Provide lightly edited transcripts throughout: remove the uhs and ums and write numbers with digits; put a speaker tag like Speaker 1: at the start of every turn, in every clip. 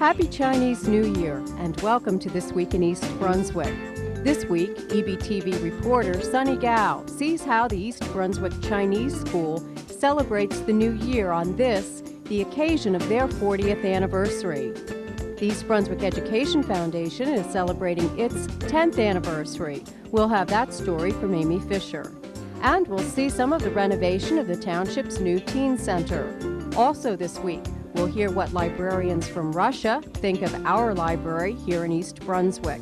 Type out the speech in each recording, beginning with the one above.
Speaker 1: Happy Chinese New Year and welcome to This Week in East Brunswick. This week, EBTV reporter Sunny Gao sees how the East Brunswick Chinese School celebrates the new year on this, the occasion of their 40th anniversary. The East Brunswick Education Foundation is celebrating its 10th anniversary. We'll have that story from Amy Fisher. And we'll see some of the renovation of the township's new teen center. Also this week, we'll hear what librarians from Russia think of our library here in East Brunswick.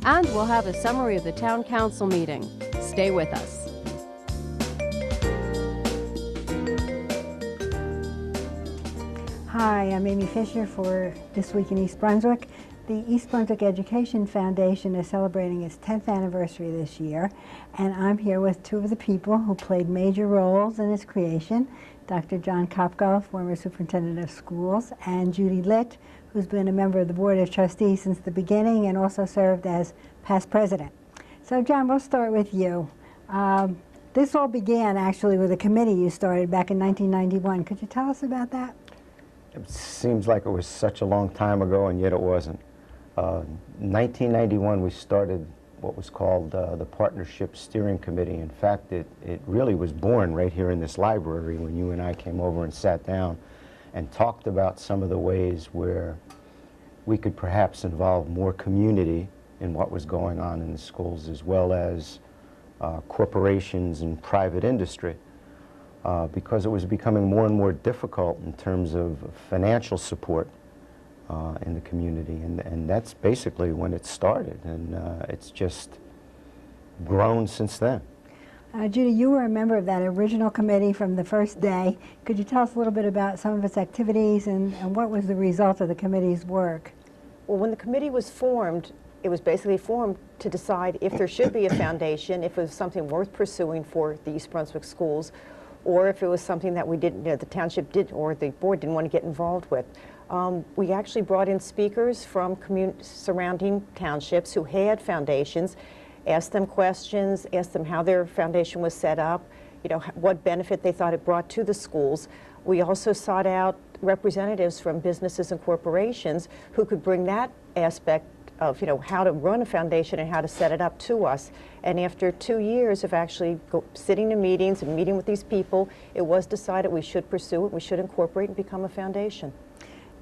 Speaker 1: And we'll have a summary of the town council meeting. Stay with us.
Speaker 2: Hi, I'm Amy Fisher for This Week in East Brunswick. The East Brunswick Education Foundation is celebrating its 10th anniversary this year, and I'm here with two of the people who played major roles in its creation, Dr. John Kopko, former superintendent of schools, and Judy Litt, who's been a member of the Board of Trustees since the beginning and also served as past president. So John, we'll start with you. This all began actually with a committee you started back in 1991. Could you tell us about that?
Speaker 3: It seems like it was such a long time ago, and yet it wasn't. 1991, we started what was called the Partnership Steering Committee. In fact, it really was born right here in this library when you and I came over and sat down and talked about some of the ways where we could perhaps involve more community in what was going on in the schools, as well as corporations and private industry. Because it was becoming more and more difficult in terms of financial support in the community, and that's basically when it started, and it's just grown since then.
Speaker 2: Judy, you were a member of that original committee from the first day. Could you tell us a little bit about some of its activities and what was the result of the committee's work?
Speaker 4: Well, when the committee was formed, it was basically formed to decide if there should be a foundation, if it was something worth pursuing for the East Brunswick schools, or if it was something that we didn't, the township did, or the board didn't want to get involved with. We actually brought in speakers from surrounding townships who had foundations, asked them questions, asked them how their foundation was set up, what benefit they thought it brought to the schools. We also sought out representatives from businesses and corporations who could bring that aspect of how to run a foundation and how to set it up to us. And after 2 years of actually sitting in meetings and meeting with these people, it was decided we should pursue it, we should incorporate and become a foundation.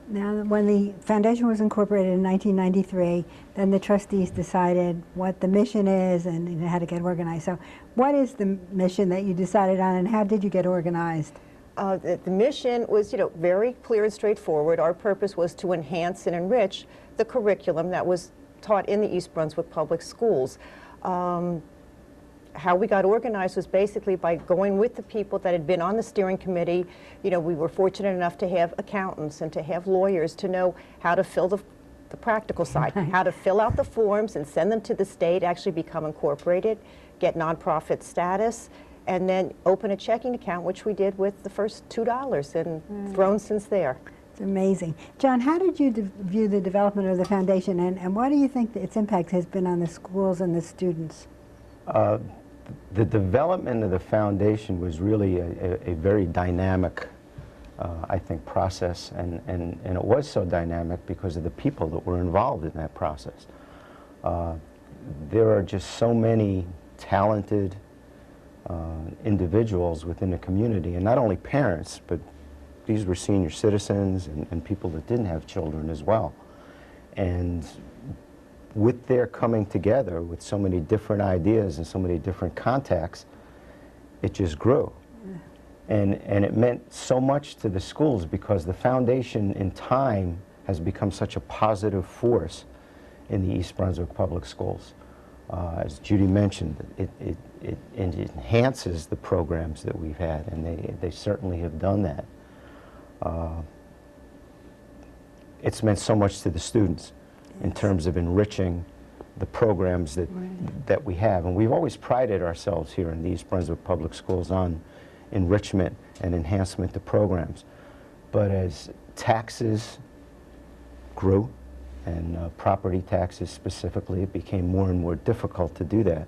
Speaker 2: Now, when the foundation was incorporated in 1993, then the trustees decided what the mission is and how to get organized. So what is the mission that you decided on, and how did you get organized?
Speaker 4: The mission was very clear and straightforward. Our purpose was to enhance and enrich the curriculum that was taught in the East Brunswick Public Schools. How we got organized was basically by going with the people that had been on the steering committee. We were fortunate enough to have accountants and to have lawyers to know how to fill the practical side, how to fill out the forms and send them to the state, actually become incorporated, get nonprofit status, and then open a checking account, which we did with the first $2 and thrown since there.
Speaker 2: It's amazing. John, how did you view the development of the foundation, and what do you think that its impact has been on the schools and the students?
Speaker 3: The development of the foundation was really a very dynamic, I think, process, and it was so dynamic because of the people that were involved in that process. There are just so many talented individuals within the community, and not only parents, but these were senior citizens and people that didn't have children as well. And with their coming together with so many different ideas and so many different contacts, it just grew. And it meant so much to the schools because the foundation in time has become such a positive force in the East Brunswick Public Schools. As Judy mentioned, it enhances the programs that we've had, and they certainly have done that. It's meant so much to the students in terms of enriching the programs that we have. And we've always prided ourselves here in the East Brunswick Public Schools on enrichment and enhancement to programs. But as taxes grew, and property taxes specifically, it became more and more difficult to do that.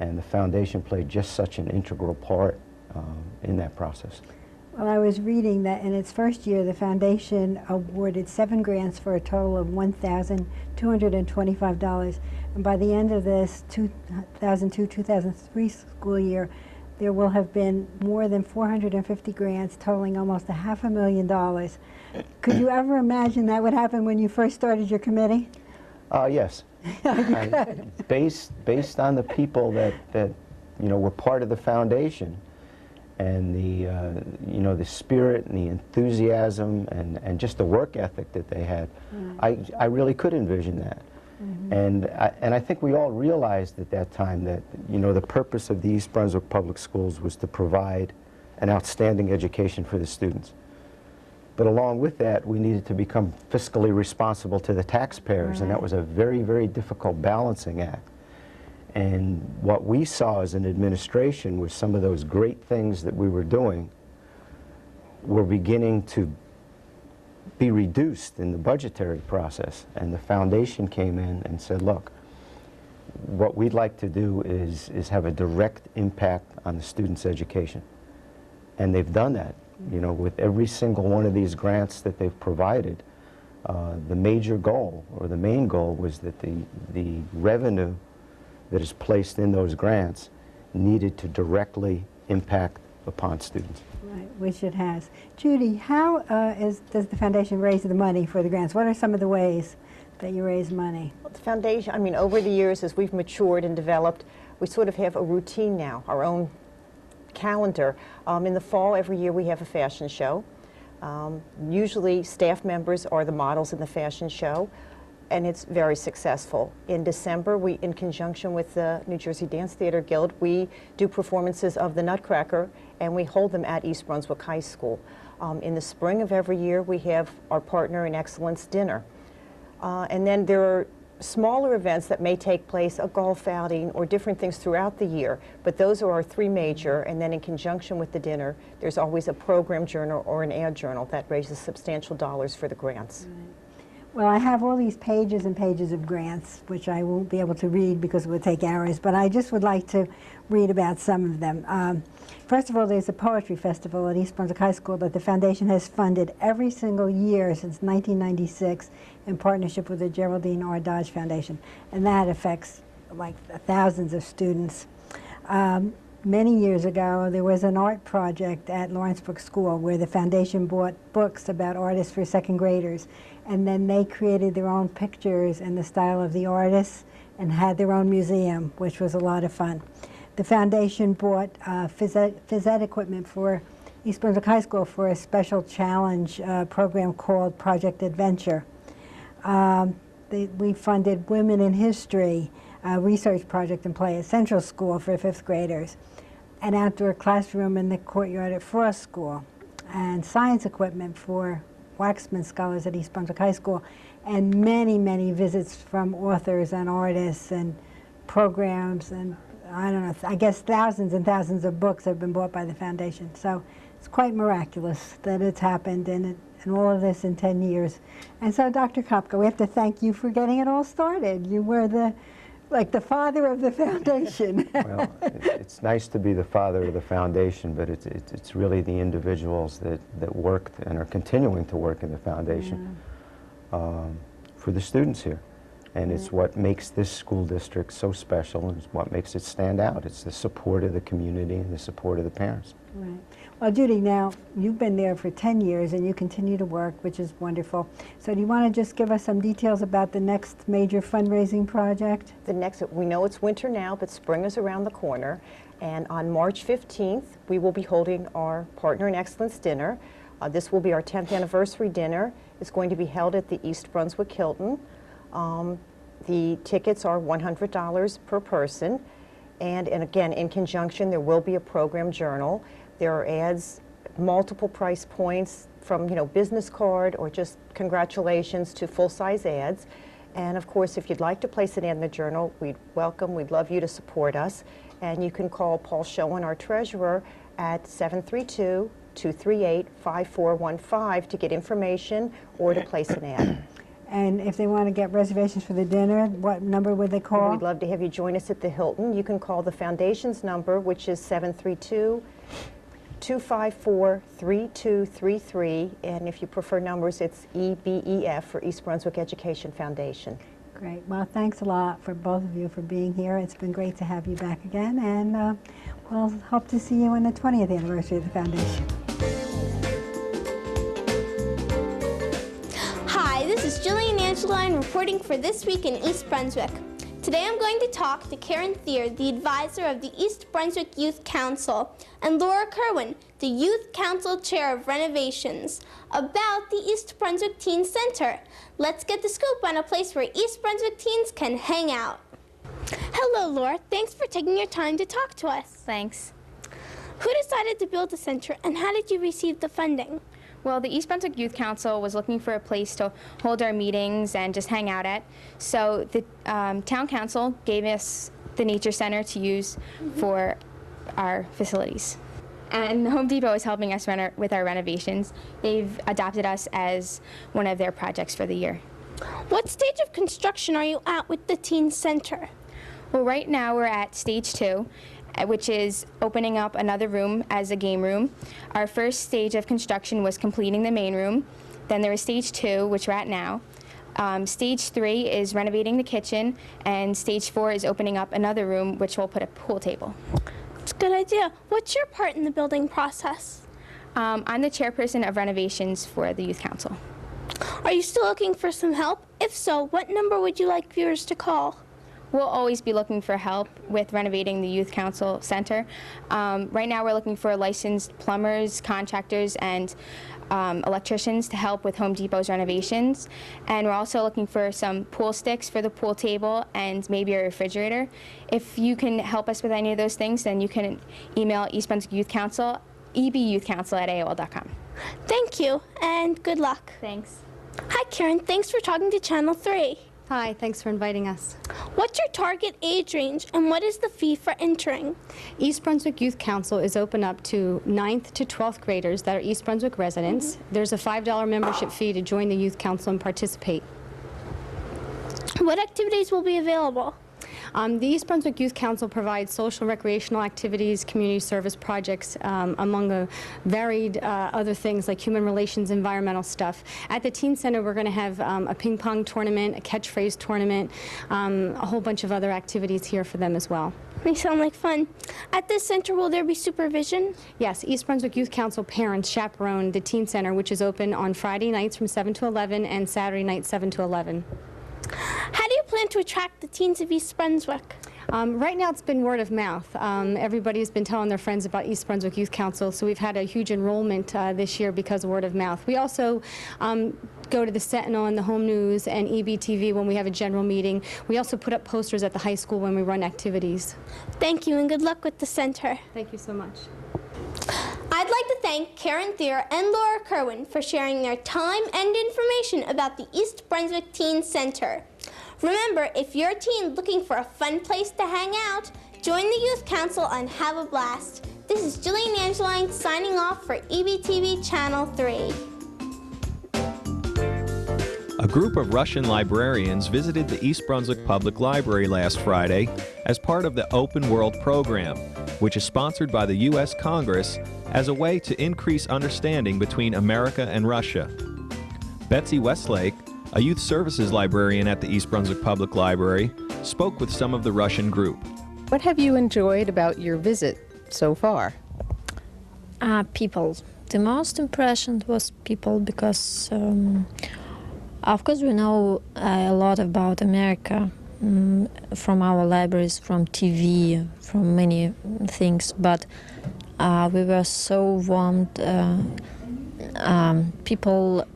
Speaker 3: And the foundation played just such an integral part in that process.
Speaker 2: Well, I was reading that in its first year, the foundation awarded 7 grants for a total of $1,225. And by the end of this 2002-2003 school year, there will have been more than 450 grants totaling almost $500,000. Could you ever imagine that would happen when you first started your committee?
Speaker 3: Yes. Based on the people that were part of the foundation, and the the spirit and the enthusiasm and just the work ethic that they had, I really could envision that. And I think we all realized at that time that the purpose of the East Brunswick Public Schools was to provide an outstanding education for the students. But along with that, we needed to become fiscally responsible to the taxpayers, and that was a very, very difficult balancing act. And what we saw as an administration was some of those great things that we were doing were beginning to be reduced in the budgetary process. And the foundation came in and said, look, what we'd like to do is have a direct impact on the students' education. And they've done that. With every single one of these grants that they've provided, the major goal, or the main goal, was that the revenue that is placed in those grants needed to directly impact upon students.
Speaker 2: Right, which it has. Judy, how does the foundation raise the money for the grants? What are some of the ways that you raise money?
Speaker 4: Well, the foundation, over the years as we've matured and developed, we sort of have a routine now, our own calendar. In the fall, every year we have a fashion show. Usually staff members are the models in the fashion show, and it's very successful. In December, we, in conjunction with the New Jersey Dance Theater Guild, we do performances of the Nutcracker, and we hold them at East Brunswick High School. In the spring of every year, we have our Partner in Excellence dinner. And then there are smaller events that may take place, a golf outing or different things throughout the year, but those are our 3 major, and then in conjunction with the dinner, there's always a program journal or an ad journal that raises substantial dollars for the grants.
Speaker 2: Right. Well, I have all these pages and pages of grants, which I won't be able to read because it would take hours, but I just would like to read about some of them. First of all, there's a poetry festival at East Brunswick High School that the foundation has funded every single year since 1996 in partnership with the Geraldine R. Dodge Foundation, and that affects like thousands of students. Many years ago, there was an art project at Lawrence Brook School where the foundation bought books about artists for 2nd graders, and then they created their own pictures in the style of the artists and had their own museum, which was a lot of fun. The foundation bought phys ed equipment for East Brunswick High School for a special challenge program called Project Adventure. We funded Women in History, a research project and play at Central School for 5th graders, an outdoor classroom in the courtyard at Frost School, and science equipment for Waxman Scholars at East Brunswick High School, and many, many visits from authors and artists and programs, and I don't know, I guess thousands and thousands of books have been bought by the foundation. So it's quite miraculous that it's happened, and all of this in 10 years. And so, Dr. Kopka, we have to thank you for getting it all started. You were the father of the foundation.
Speaker 3: Well, it's nice to be the father of the foundation, but it's really the individuals that worked and are continuing to work in the foundation for the students here. And it's what makes this school district so special, and it's what makes it stand out. It's the support of the community and the support of the parents.
Speaker 2: Right. Well, Judy, now you've been there for 10 years and you continue to work, which is wonderful. So do you want to just give us some details about the next major fundraising project?
Speaker 4: We know it's winter now, but spring is around the corner. And on March 15th, we will be holding our Partner in Excellence dinner. This will be our 10th anniversary dinner. It's going to be held at the East Brunswick Hilton. The tickets are $100 per person. And again, in conjunction, there will be a program journal. There are ads, multiple price points from, business card or just congratulations to full-size ads. And of course, if you'd like to place an ad in the journal, we'd love you to support us. And you can call Paul Schoen, our treasurer, at 732-238-5415 to get information or to place an ad.
Speaker 2: And if they want to get reservations for the dinner, what number would they call?
Speaker 4: We'd love to have you join us at the Hilton. You can call the foundation's number, which is 254-3233, and if you prefer numbers, it's EBEF for East Brunswick Education Foundation.
Speaker 2: Great. Well, thanks a lot for both of you for being here. It's been great to have you back again, and we'll hope to see you on the 20th anniversary of the foundation.
Speaker 5: Hi, this is Jillian Angeline reporting for This Week in East Brunswick. Today I'm going to talk to Karen Thier, the advisor of the East Brunswick Youth Council, and Laura Kerwin, the Youth Council Chair of Renovations, about the East Brunswick Teen Center. Let's get the scoop on a place where East Brunswick teens can hang out. Hello, Laura. Thanks for taking your time to talk to us.
Speaker 6: Thanks.
Speaker 5: Who decided to build the center, and how did you receive the funding?
Speaker 6: Well, the East Brunswick Youth Council was looking for a place to hold our meetings and just hang out at. So the town council gave us the nature center to use for our facilities. And Home Depot is helping us with our renovations. They've adopted us as one of their projects for the year.
Speaker 5: What stage of construction are you at with the teen center?
Speaker 6: Well, right now we're at stage 2, which is opening up another room as a game room. Our first stage of construction was completing the main room. Then there was stage 2, which we're at now. Stage 3 is renovating the kitchen, and stage 4 is opening up another room, which will put a pool table.
Speaker 5: That's a good idea. What's your part in the building process?
Speaker 6: I'm the chairperson of renovations for the Youth Council.
Speaker 5: Are you still looking for some help? If so, what number would you like viewers to call?
Speaker 6: We'll always be looking for help with renovating the Youth Council Center. Right now we're looking for licensed plumbers, contractors, and electricians to help with Home Depot's renovations. And we're also looking for some pool sticks for the pool table and maybe a refrigerator. If you can help us with any of those things, then you can email East Brunswick Youth Council, ebyouthcouncil@aol.com.
Speaker 5: Thank you, and good luck.
Speaker 6: Thanks.
Speaker 5: Hi, Karen. Thanks for talking to Channel 3.
Speaker 7: Hi, thanks for inviting us.
Speaker 5: What's your target age range, and what is the fee for entering?
Speaker 7: East Brunswick Youth Council is open up to 9th to 12th graders that are East Brunswick residents. There's a $5 membership fee to join the Youth Council and participate.
Speaker 5: What activities will be available?
Speaker 7: The East Brunswick Youth Council provides social recreational activities, community service projects, among a varied other things like human relations, environmental stuff. At the Teen Center, we're going to have a ping pong tournament, a catchphrase tournament, a whole bunch of other activities here for them as well.
Speaker 5: They sound like fun. At this center, will there be supervision?
Speaker 7: Yes, East Brunswick Youth Council parents chaperone the Teen Center, which is open on Friday nights from 7 to 11 and Saturday nights 7 to 11.
Speaker 5: How do you plan to attract the teens of East Brunswick?
Speaker 7: Right now it's been word of mouth. Everybody's been telling their friends about East Brunswick Youth Council, so we've had a huge enrollment this year because of word of mouth. We also go to the Sentinel and the Home News and EBTV when we have a general meeting. We also put up posters at the high school when we run activities.
Speaker 5: Thank you, and good luck with the center.
Speaker 7: Thank you so much.
Speaker 5: I'd like to thank Karen Thier and Laura Kerwin for sharing their time and information about the East Brunswick Teen Center. Remember, if you're a teen looking for a fun place to hang out, join the Youth Council and have a blast. This is Jillian Angeline signing off for EBTV Channel 3.
Speaker 8: A group of Russian librarians visited the East Brunswick Public Library last Friday as part of the Open World program, which is sponsored by the U.S. Congress as a way to increase understanding between America and Russia. Betsy Westlake, a youth services librarian at the East Brunswick Public Library, spoke with some of the Russian group.
Speaker 1: What have you enjoyed about your visit so far?
Speaker 9: People. The most impression was people because, of course, we know a lot about America from our libraries, from TV, from many things, but we were so warmed. People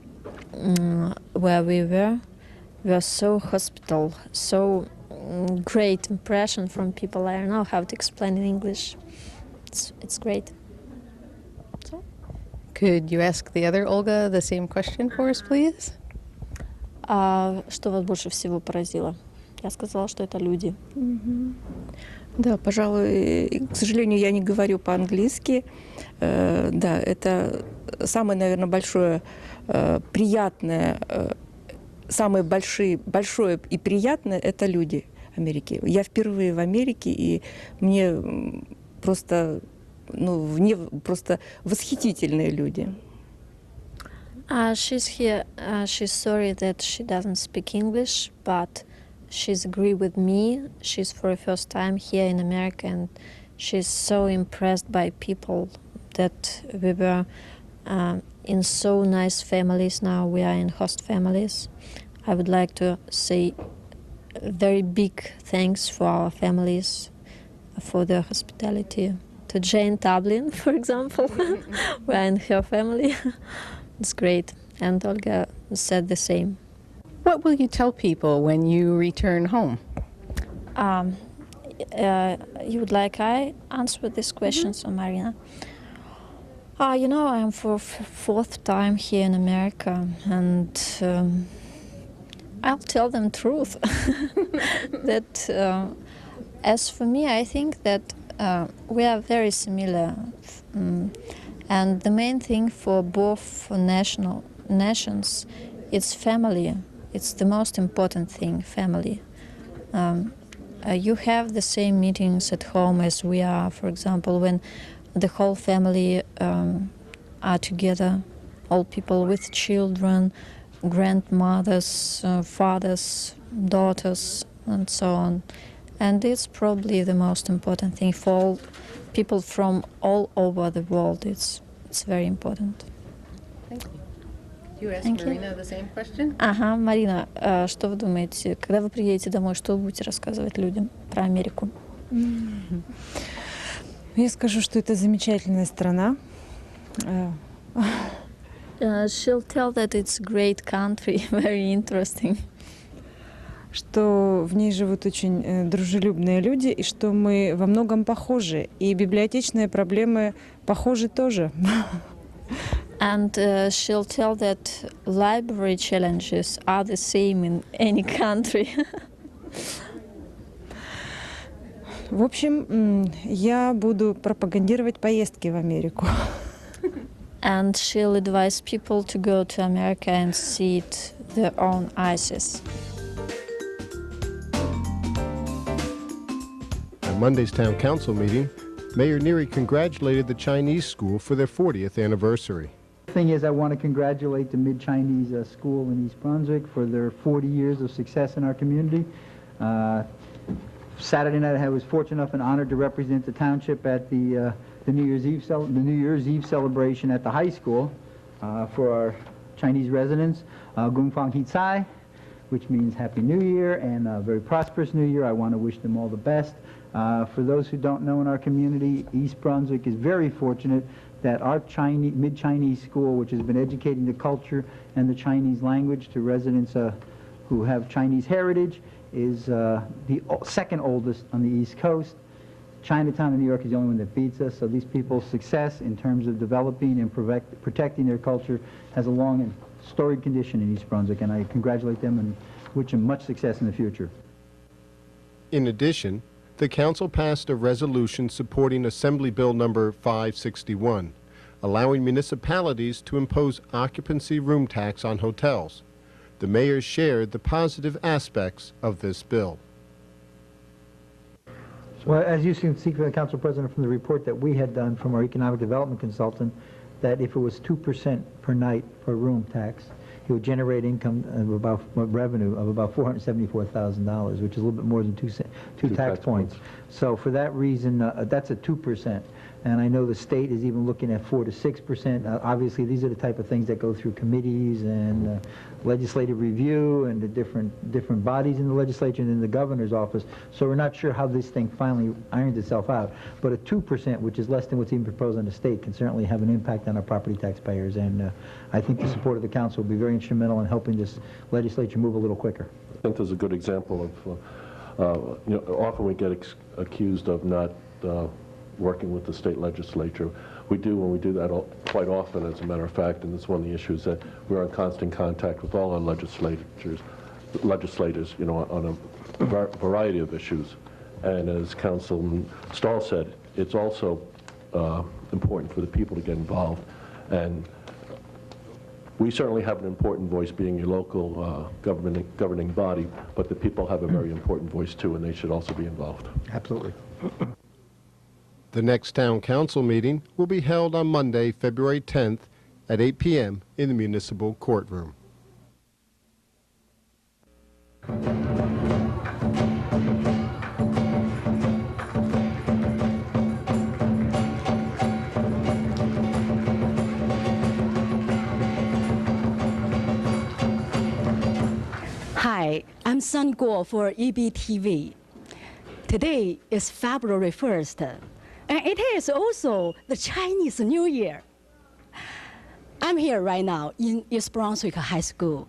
Speaker 9: where we were so hospitable, so great impression from people. I don't know how to explain in English. It's great. So.
Speaker 1: Could you ask the other Olga the same question for us, please?
Speaker 9: Что вас больше всего поразило? Я сказала, что это люди.
Speaker 10: Да, пожалуй, к сожалению, я не говорю по-английски. Да, это самое, наверное, большое, приятное, самое большое и приятное – это люди Америки. Я впервые в Америке, и мне просто просто восхитительные люди.
Speaker 9: She's here. She's sorry that she doesn't speak English, but she's agree with me. She's for the first time here in America, and she's so impressed by people that we were in so nice families. Now we are in host families. I would like to say very big thanks for our families for their hospitality. To Jane Tablin, for example, we are in her family. It's great, and Olga said the same.
Speaker 1: What will you tell people when you return home?
Speaker 9: You would like I answer these questions, or Marina? You know, I'm for fourth time here in America, and I'll tell them truth. That as for me, I think that we are very similar. And the main thing for both nations, it's family. It's the most important thing, family. You have the same meetings at home as we are, for example, when the whole family are together, all people with children, grandmothers, fathers, daughters, and so on. And it's probably the most important thing for all people from all over the world. It's very important.
Speaker 1: Thank you. You asked
Speaker 9: Thank you.
Speaker 1: Marina the same question?
Speaker 9: Ага, Марина, что вы думаете, когда вы приедете домой, что вы будете рассказывать людям про Америку?
Speaker 11: Я скажу, что это замечательная страна.
Speaker 9: She'll tell that it's a great country, very interesting.
Speaker 11: Что в ней живут очень дружелюбные люди, и что мы во многом похожи. И библиотечные проблемы похожи тоже.
Speaker 9: And she'll tell that library challenges are the same in any country.
Speaker 11: В общем, я буду пропагандировать поездки в Америку.
Speaker 9: And she'll advise people to go to America and see it their own eyes.
Speaker 12: At Monday's Town Council meeting, Mayor Neary congratulated the Chinese school for their 40th anniversary.
Speaker 13: The thing is, I want to congratulate the Mid-Chinese School in East Brunswick for their 40 years of success in our community. Saturday night, I was fortunate enough and honored to represent the township at the New Year's Eve celebration at the high school for our Chinese residents. Gung Fang Hi Tsai, which means Happy New Year and a very prosperous New Year. I want to wish them all the best. For those who don't know, in our community, East Brunswick is very fortunate that our Mid-Chinese school, which has been educating the culture and the Chinese language to residents who have Chinese heritage, is the second oldest on the East Coast. Chinatown in New York is the only one that beats us, so these people's success in terms of developing and protecting their culture has a long and storied condition in East Brunswick, and I congratulate them and wish them much success in the future.
Speaker 12: In addition, the Council passed a resolution supporting Assembly Bill number 561, allowing municipalities to impose occupancy room tax on hotels. The mayor shared the positive aspects of this bill.
Speaker 13: Well, as you can see, Council President, from the report that we had done from our economic development consultant, that if it was 2% per night per room tax, it would generate income of about revenue of about $474,000, which is a little bit more than two tax points. So for that reason, that's at 2%. And I know the state is even looking at 4 to 6%. Obviously, these are the type of things that go through committees and legislative review and the different bodies in the legislature and in the governor's office. So we're not sure how this thing finally irons itself out. But at 2%, which is less than what's even proposed on the state, can certainly have an impact on our property taxpayers. And I think the support of the council will be very instrumental in helping this legislature move a little quicker.
Speaker 14: I think there's a good example of, often we get accused of not working with the state legislature. We do, when we do that quite often, as a matter of fact, and it's one of the issues that we're in constant contact with all our legislators, on a variety of issues. And as Councilman Stahl said, it's also important for the people to get involved. And we certainly have an important voice, being your local governing body, but the people have a very important voice too, and they should also be involved.
Speaker 13: Absolutely.
Speaker 12: The next Town Council meeting will be held on Monday, February 10th at 8 p.m. in the Municipal Courtroom.
Speaker 15: Hi, I'm Sun Guo for EBTV. Today is February 1st, and it is also the Chinese New Year. I'm here right now in East Brunswick High School.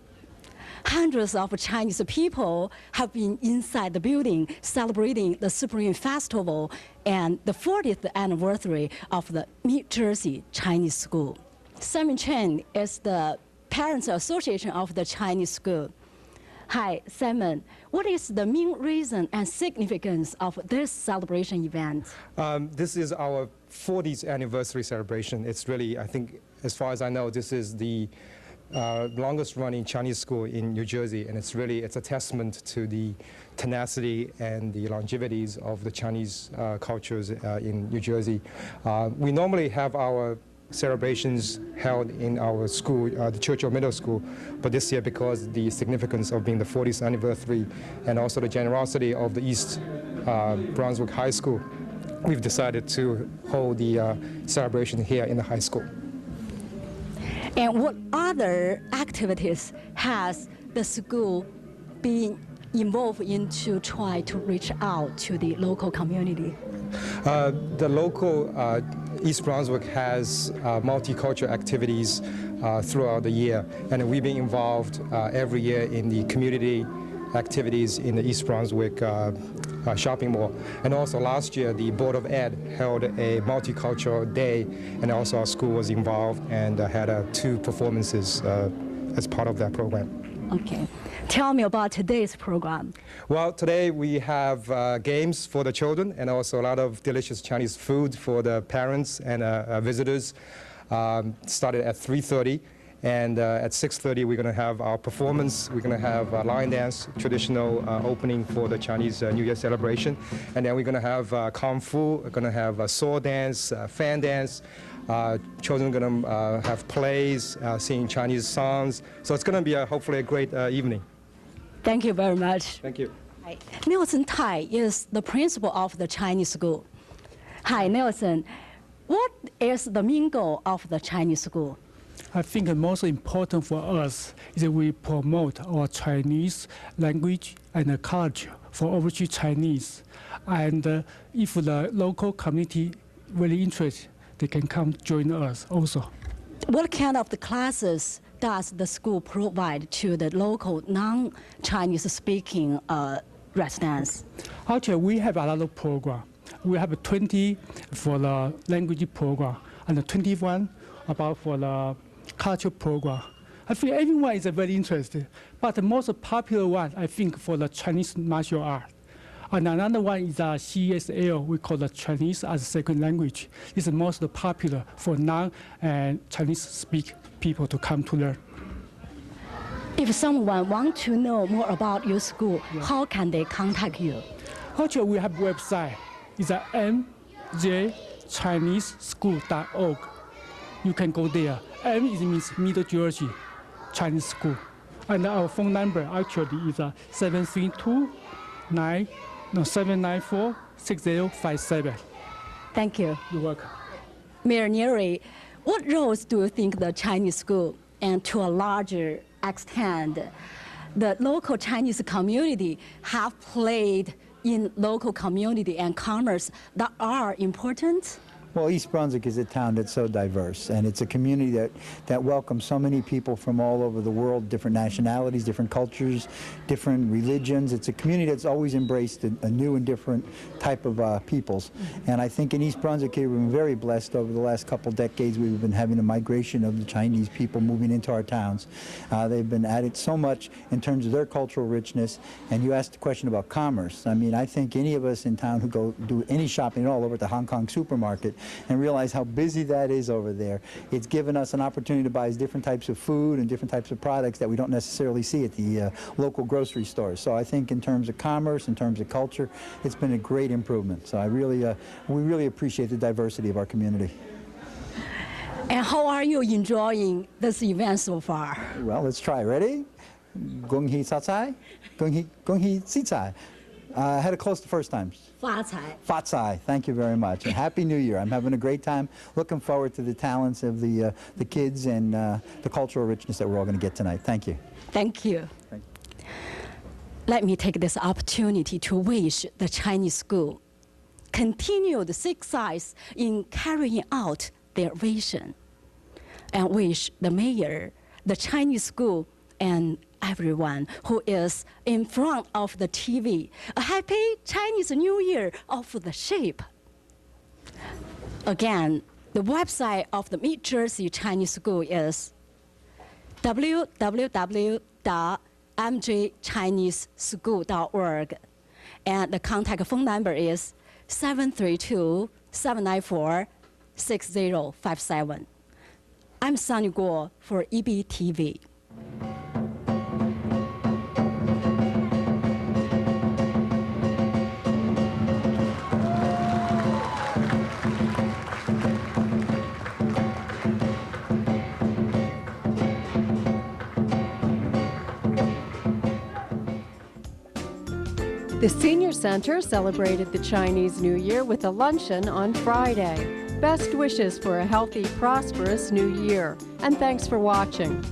Speaker 15: Hundreds of Chinese people have been inside the building celebrating the Spring Festival and the 40th anniversary of the New Jersey Chinese School. Simon Chen is the Parents Association of the Chinese School. Hi, Simon. What is the main reason and significance of this celebration event?
Speaker 16: This is our 40th anniversary celebration. It's really, I think, as far as I know, this is the longest running Chinese school in New Jersey, and it's a testament to the tenacity and the longevities of the Chinese cultures in New Jersey. We normally have our celebrations held in our school, the Churchill Middle School, but this year, because the significance of being the 40th anniversary and also the generosity of the East Brunswick High School, we've decided to hold the celebration here in the high school.
Speaker 15: And what other activities has the school been involved in to try to reach out to the local community?
Speaker 16: The local East Brunswick has multicultural activities throughout the year, and we've been involved every year in the community activities in the East Brunswick shopping mall. And also last year, the Board of Ed held a multicultural day, and also our school was involved and had 2 performances as part of that program.
Speaker 15: Okay. Tell me about today's program.
Speaker 16: Well, today we have games for the children and also a lot of delicious Chinese food for the parents and visitors. Started at 3:30, and at 6:30 we're going to have our performance. We're going to have lion dance, traditional opening for the Chinese New Year celebration. And then we're going to have kung fu, we're going to have sword dance, fan dance. Children are going to have plays, singing Chinese songs. So it's going to be hopefully a great evening.
Speaker 15: Thank you very much.
Speaker 16: Thank you.
Speaker 15: Hi. Nelson Tai is the principal of the Chinese school. Hi, Nelson. What is the main goal of the Chinese school?
Speaker 17: I think the most important for us is that we promote our Chinese language and culture for overseas Chinese. And if the local community really interested, they can come join us also.
Speaker 15: What kind of the classes does the school provide to the local non-Chinese speaking residents?
Speaker 17: Actually, we have a lot of programs. We have 20 for the language program and 21 about for the culture program. I think everyone is very interested, but the most popular one, I think, for the Chinese martial art. And another one is CSL, we call the Chinese as a second language. It's the most popular for non-Chinese speak people to come to learn.
Speaker 15: If someone wants to know more about your school, how can they contact you?
Speaker 17: Actually, we have a website. It's mjchineseschool.org. You can go there. M means Middle Jersey Chinese School. And our phone number actually is 794-6057.
Speaker 15: Thank you.
Speaker 17: You're welcome.
Speaker 15: Mayor Neary, what roles do you think the Chinese school, and to a larger extent, the local Chinese community have played in local community and commerce that are important?
Speaker 18: Well, East Brunswick is a town that's so diverse, and it's a community that welcomes so many people from all over the world, different nationalities, different cultures, different religions. It's a community that's always embraced a new and different type of peoples. And I think in East Brunswick here, we've been very blessed over the last couple decades. We've been having a migration of the Chinese people moving into our towns. They've been added so much in terms of their cultural richness. And you asked the question about commerce. I mean, I think any of us in town who go do any shopping at all over at the Hong Kong supermarket, and realize how busy that is over there. It's given us an opportunity to buy different types of food and different types of products that we don't necessarily see at the local grocery stores. So I think in terms of commerce, in terms of culture, it's been a great improvement. So we really appreciate the diversity of our community.
Speaker 15: And how are you enjoying this event so far?
Speaker 18: Well, let's try. Ready? Gong hee sa cai, gong hee si cai. I had it close the first time.
Speaker 15: Fa cai.
Speaker 18: Fa cai. Thank you very much. And Happy New Year. I'm having a great time. Looking forward to the talents of the kids and the cultural richness that we're all going to get tonight. Thank you.
Speaker 15: Thank you. Let me take this opportunity to wish the Chinese school continued success in carrying out their vision, and wish the mayor, the Chinese school, and everyone who is in front of the TV a happy Chinese New Year of the sheep. Again, the website of the Mid Jersey Chinese School is www.mjchineseschool.org, and the contact phone number is 732-794-6057. I'm Sunny Guo for EBTV.
Speaker 1: The Senior Center celebrated the Chinese New Year with a luncheon on Friday. Best wishes for a healthy, prosperous new year, and thanks for watching.